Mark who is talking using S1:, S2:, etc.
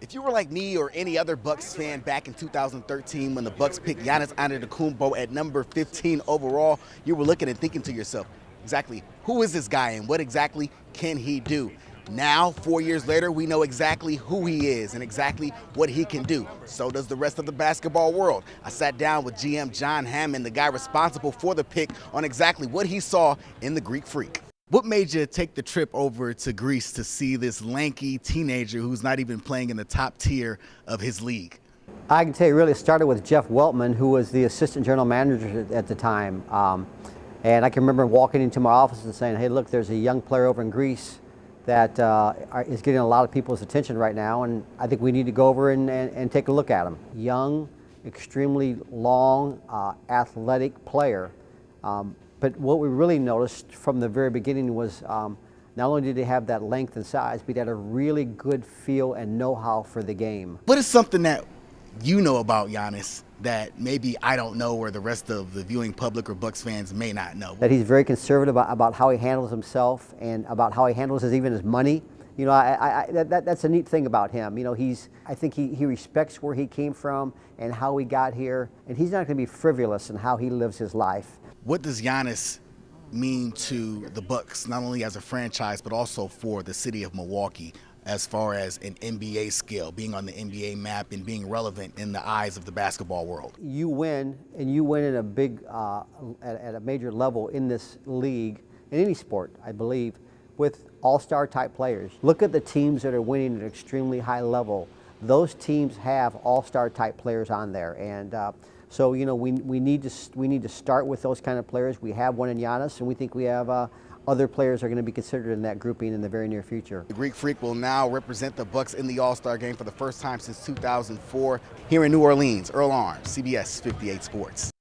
S1: If you were like me or any other Bucks fan back in 2013 when the Bucks picked Giannis Antetokounmpo at number 15 overall, you were looking and thinking to yourself, exactly, who is this guy and what exactly can he do? Now, 4 years later, we know exactly who he is and exactly what he can do. So does the rest of the basketball world. I sat down with GM John Hammond, the guy responsible for the pick, on exactly what he saw in the Greek Freak. What made you take the trip over to Greece to see this lanky teenager who's not even playing in the top tier of his league?
S2: I can tell you, really it started with Jeff Weltman, who was the assistant general manager at the time. And I can remember walking into my office and saying, hey, look, there's a young player over in Greece that is getting a lot of people's attention right now, and I think we need to go over and take a look at him. Young, extremely long, athletic player. But what we really noticed from the very beginning was not only did he have that length and size, but he had a really good feel and know-how for the game.
S1: What is something that you know about Giannis that maybe I don't know or the rest of the viewing public or Bucks fans may not know?
S2: That he's very conservative about how he handles himself and about how he handles even his money. You know, that's a neat thing about him. You know, I think he respects where he came from and how he got here, and he's not going to be frivolous in how he lives his life.
S1: What does Giannis mean to the Bucks, not only as a franchise, but also for the city of Milwaukee, as far as an NBA scale, being on the NBA map and being relevant in the eyes of the basketball world?
S2: You win, and you win at a big, at a major level in this league, in any sport, I believe, with all-star type players. Look at the teams that are winning at an extremely high level. Those teams have all-star type players on there, and so you know we need to start with those kind of players. We have one in Giannis, and we think we have other players are going to be considered in that grouping in the very near future.
S1: The Greek Freak will now represent the Bucks in the All-Star game for the first time since 2004 here in New Orleans. Earl Arms, CBS 58 Sports.